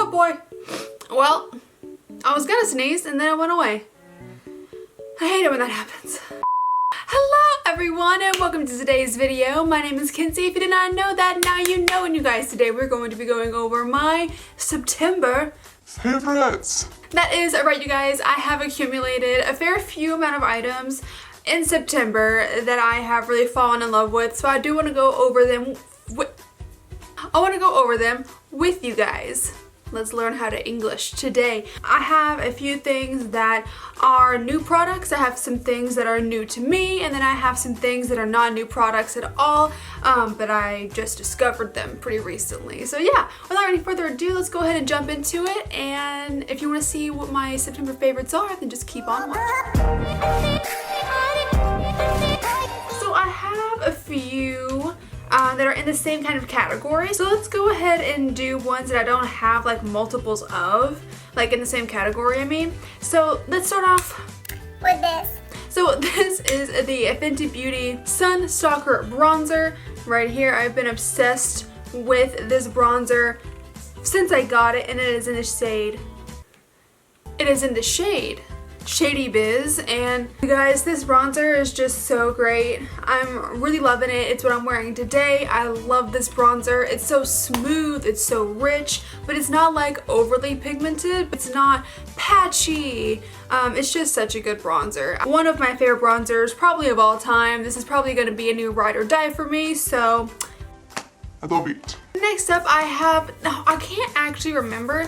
Oh boy. Well, I was gonna sneeze and then it went away. I hate it when that happens. Hello everyone and welcome to today's video. My name is Kenzie. If you did not know that, now you know. And you guys, today we're going to be going over my September favorites. That is right, you guys. I have accumulated a fair few amount of items in September that I have really fallen in love with. So I do want to go over them with you guys. Let's learn how to English today. I have a few things that are new products. I have some things that are new to me, and then I have some things that are not new products at all, but I just discovered them pretty recently. So yeah, without any further ado, let's go ahead and jump into it. And if you want to see what my September favorites are, then just keep on watching. So I have a few that are in the same kind of category. So let's go ahead and do ones that I don't have like multiples of, like in the same category, I mean. So let's start off with this. So this is the Fenty Beauty Sun Stalk'r bronzer right here. I've been obsessed with this bronzer since I got it, and it is in the shade. It is in the shade Shady Biz, and you guys, this bronzer is just so great. I'm really loving it. It's what I'm wearing today. I love this bronzer. It's so smooth, it's so rich, but it's not like overly pigmented. It's not patchy. It's just such a good bronzer. One of my favorite bronzers probably of all time. This is probably going to be a new ride or die for me, so I love it. Next up I have, I can't actually remember.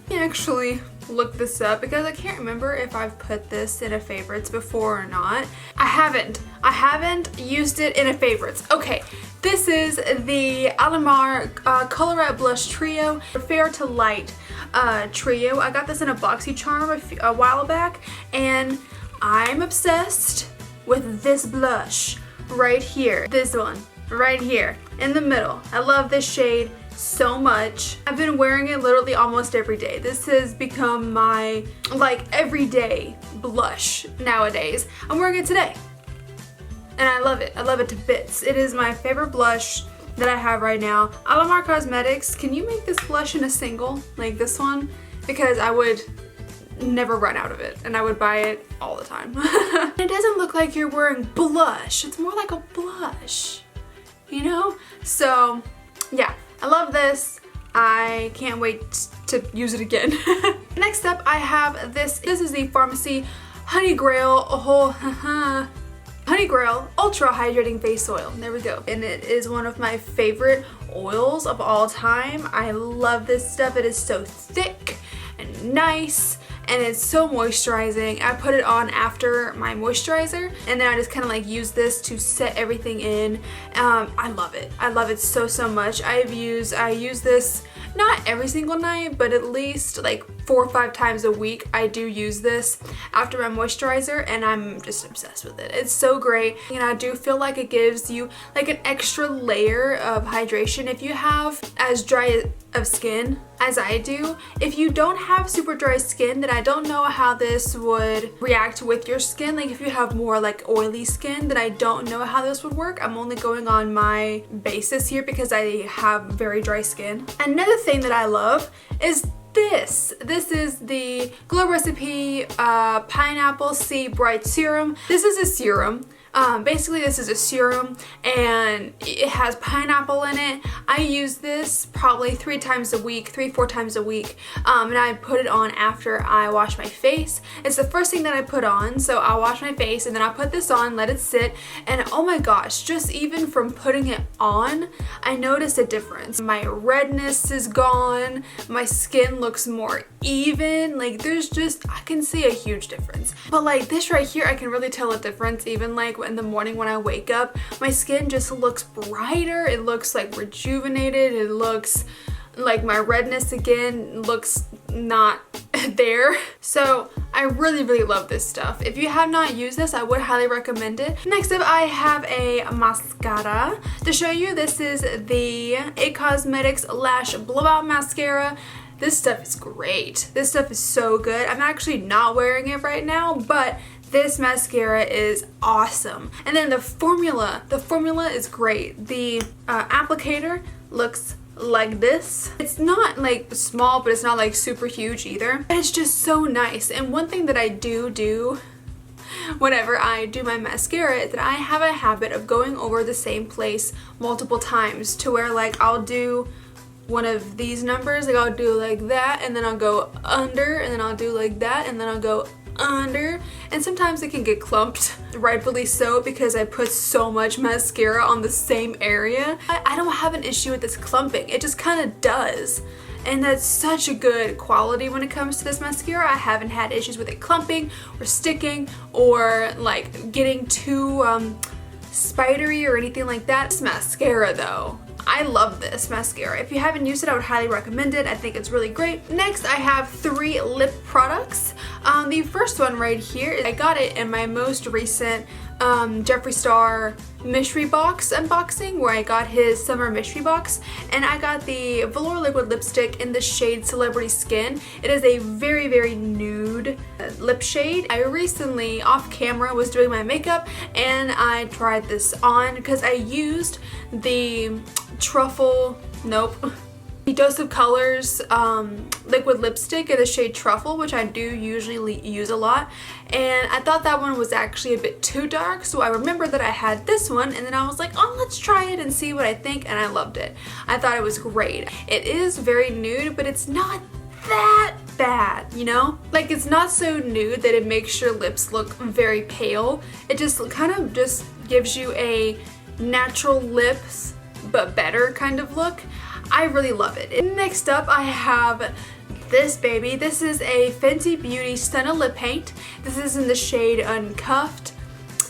Let me actually look this up because I can't remember if I've put this in a favorites before or not. I haven't used it in a favorites. Okay, this is the Alamar Colourpop Blush Trio, Fair to Light Trio. I got this in a BoxyCharm a while back, and I'm obsessed with this blush right here. This one right here in the middle. I love this shade so much. I've been wearing it literally almost every day. This has become my like everyday blush nowadays. I'm wearing it today and I love it. I love it to bits. It is my favorite blush that I have right now. Alamar Cosmetics, can you make this blush in a single like this one? Because I would never run out of it and I would buy it all the time. It doesn't look like you're wearing blush. It's more like a blush, you know? So yeah, I love this. I can't wait to use it again. Next up, I have this. This is the Farmacy Honey Grail Honey Grail Ultra Hydrating Face Oil. There we go. And it is one of my favorite oils of all time. I love this stuff. It is so thick and nice, and it's so moisturizing. I put it on after my moisturizer, and then I just kind of like use this to set everything in. I love it. I love it so much. I use this not every single night, but at least like 4 or 5 times a week. I do use this after my moisturizer, and I'm just obsessed with it. It's so great, and I do feel like it gives you like an extra layer of hydration if you have as dry of skin as I do. If you don't have super dry skin, then I don't know how this would react with your skin. Like if you have more like oily skin, then I don't know how this would work. I'm only going on my basis here because I have very dry skin. Another thing that I love is this. This is the Glow Recipe Pineapple C Bright Serum. This is a serum. Basically this is a serum and it has pineapple in it. I use this probably 3 or 4 times a week, and I put it on after I wash my face. It's the first thing that I put on, so I'll wash my face and then I'll put this on, let it sit, and oh my gosh, just even from putting it on, I noticed a difference. My redness is gone, my skin looks more even, like there's just, I can see a huge difference. But like this right here, I can really tell a difference even like in the morning when I wake up. My skin just looks brighter, it looks like rejuvenated, it looks like my redness again looks not there. So I really love this stuff. If you have not used this, I would highly recommend it. Next up, I have a mascara to show you. This is the IT Cosmetics Lash Blowout Mascara. This stuff is great. This stuff is so good. I'm actually not wearing it right now, but this mascara is awesome. And then the formula is great. The applicator looks like this. It's not like small, but it's not like super huge either. It's just so nice. And one thing that I do whenever I do my mascara is that I have a habit of going over the same place multiple times, to where like I'll do one of these numbers, like I'll do like that, and then I'll go under, and then I'll do like that, and then I'll go under, and sometimes it can get clumped, rightfully so, because I put so much mascara on the same area. I don't have an issue with this clumping, it just kind of does. And that's such a good quality when it comes to this mascara. I haven't had issues with it clumping or sticking or like getting too spidery or anything like that. This mascara though, I love this mascara. If you haven't used it, I would highly recommend it. I think it's really great. Next, I have 3 lip products. The first one right here, I got it in my most recent Jeffree Star mystery box unboxing, where I got his summer mystery box, and I got the Velour liquid lipstick in the shade Celebrity Skin. It is a very, very nude lip shade. I recently, off camera, was doing my makeup and I tried this on because I used the truffle, the Dose of Colors liquid lipstick in the shade Truffle, which I do usually use a lot, and I thought that one was actually a bit too dark, so I remembered that I had this one, and then I was like, oh, let's try it and see what I think, and I loved it. I thought it was great. It is very nude, but it's not that bad, you know? Like, it's not so nude that it makes your lips look very pale. It just kind of just gives you a natural lips but better kind of look. I really love it. Next up, I have this baby. This is a Fenty Beauty Stunna lip paint. This is in the shade Uncuffed.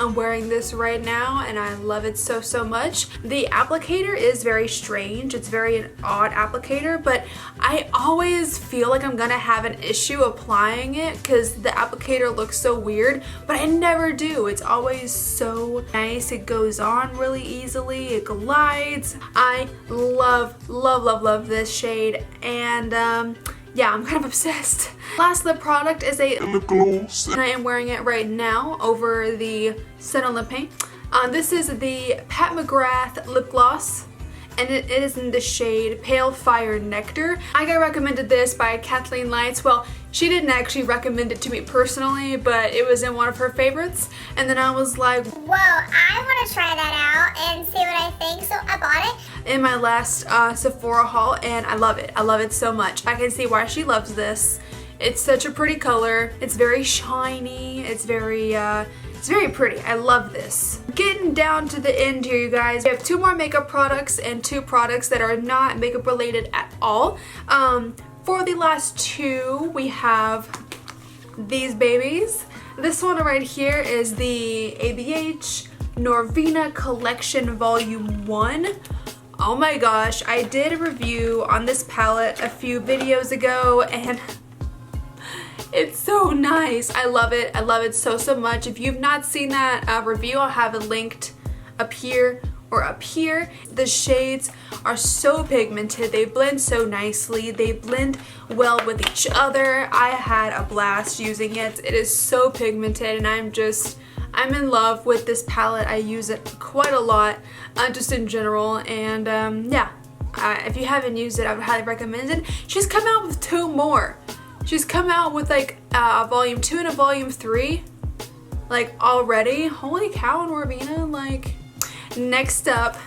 I'm wearing this right now and I love it so, so much. The applicator is very strange. It's very an odd applicator, but I always feel like I'm gonna have an issue applying it because the applicator looks so weird, but I never do. It's always so nice. It goes on really easily. It glides. I love, love, love, love this shade, and yeah, I'm kind of obsessed. Last lip product is a lip gloss, and I am wearing it right now over the Stunna lip paint. This is the Pat McGrath lip gloss, and it is in the shade Pale Fire Nectar. I got recommended this by Kathleen Lights. Well, she didn't actually recommend it to me personally, but it was in one of her favorites, and then I was like, whoa, I want to try that out and see what I think, so I bought it in my last Sephora haul, and I love it. I love it so much. I can see why she loves this. It's such a pretty color. It's very shiny. It's very pretty. I love this. Getting down to the end here, you guys. We have 2 more makeup products and 2 products that are not makeup related at all. For the last 2, we have these babies. This one right here is the ABH Norvina Collection Volume 1. Oh my gosh, I did a review on this palette a few videos ago, and it's so nice. I love it. I love it so, so much. If you've not seen that review, I'll have it linked up here or up here. The shades are so pigmented. They blend so nicely. They blend well with each other. I had a blast using it. It is so pigmented, and I'm in love with this palette. I use it quite a lot, just in general, and yeah. If you haven't used it, I would highly recommend it. She's come out with 2 more. She's come out with like a volume 2 and a volume 3, like already. Holy cow, Norvina. Like, next up,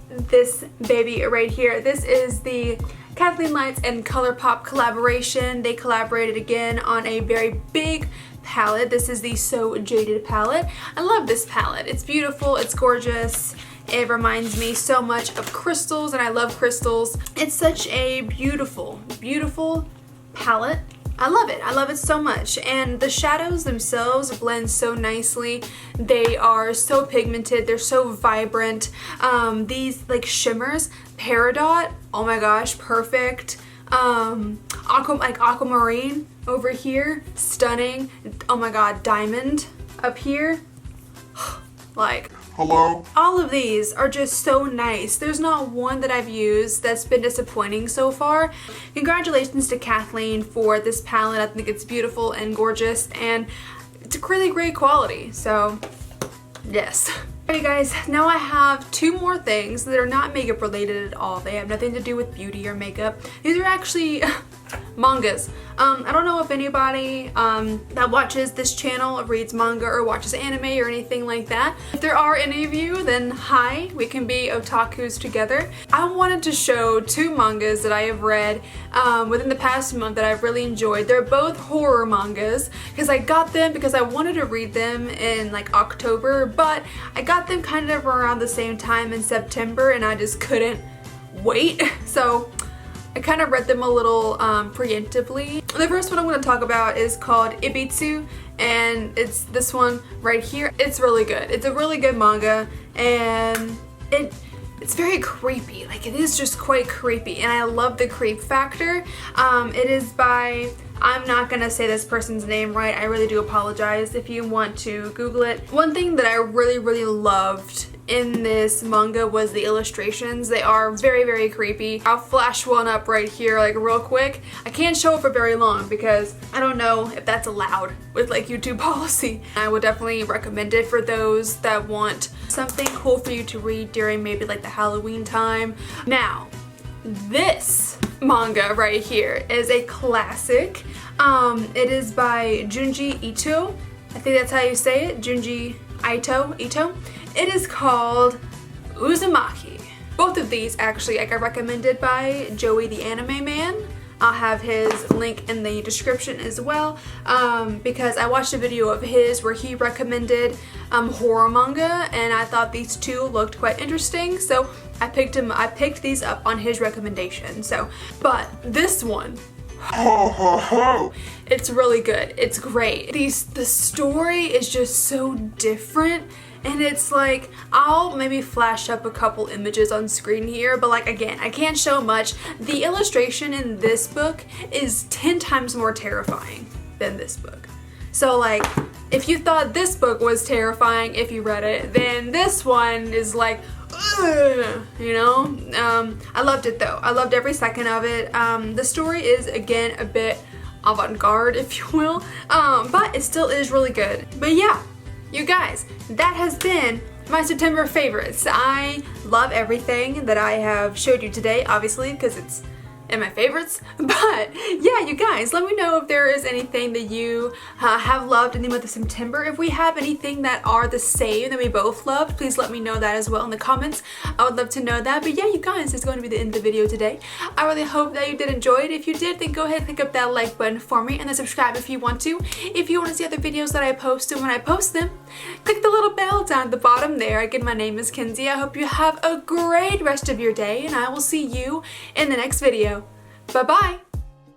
this baby right here. This is the Kathleen Lights and Colourpop collaboration. They collaborated again on a very big palette. This is the So Jaded palette. I love this palette. It's beautiful. It's gorgeous. It reminds me so much of crystals, and I love crystals. It's such a beautiful, beautiful palette. I love it. I love it so much. And the shadows themselves blend so nicely. They are so pigmented. They're so vibrant. These like shimmers, Peridot, oh my gosh, perfect. Aquamarine over here, stunning. Oh my god, diamond up here. Like, hello? all of these are just so nice. There's not one that I've used that's been disappointing so far. Congratulations to Kathleen for this palette. I think it's beautiful and gorgeous, and it's a really great quality. So yes. Alright guys, now I have 2 more things that are not makeup related at all. They have nothing to do with beauty or makeup. These are actually mangas. I don't know if anybody that watches this channel or reads manga or watches anime or anything like that. If there are any of you, then hi, we can be otakus together. I wanted to show 2 mangas that I have read within the past month that I've really enjoyed. They're both horror mangas because I got them because I wanted to read them in like October, but I got them kind of around the same time in September and I just couldn't wait. So I kind of read them a little preemptively. The first one I'm going to talk about is called Ibitsu, and it's this one right here. It's really good. It's a really good manga, and it's very creepy. Like, it is just quite creepy, and I love the creep factor. It is by, I'm not gonna say this person's name right. I really do apologize if you want to Google it. One thing that I really loved in this manga was the illustrations. They are very creepy. I'll flash one up right here like real quick. I can't show it for very long because I don't know if that's allowed with like YouTube policy. I would definitely recommend it for those that want something cool for you to read during maybe like the Halloween time. Now, this manga right here is a classic. It is by Junji Ito. I think that's how you say it. Junji Ito. It is called Uzumaki. Both of these actually I got recommended by Joey the Anime Man. I'll have his link in the description as well because I watched a video of his where he recommended horror manga and I thought these 2 looked quite interesting, so I picked these up on his recommendation. But this one, it's really good. It's great. The story is just so different. And it's like, I'll maybe flash up a couple images on screen here, but like again, I can't show much. The illustration in this book is 10 times more terrifying than this book. So like, if you thought this book was terrifying if you read it, then this one is like, ugh, you know? I loved it though. I loved every second of it. The story is again a bit avant-garde, if you will, but it still is really good. But yeah. You guys, that has been my September favorites. I love everything that I have showed you today, obviously, because it's in my favorites. But yeah, you guys, let me know if there is anything that you have loved in the month of September. If we have anything that are the same that we both loved, please let me know that as well in the comments. I would love to know that. But yeah, you guys, it's going to be the end of the video today. I really hope that you did enjoy it. If you did, then go ahead and click up that like button for me and then subscribe if you want to. If you want to see other videos that I post, and when I post them, click the little bell down at the bottom there. Again, my name is Kenzie. I hope you have a great rest of your day and I will see you in the next video. Bye-bye!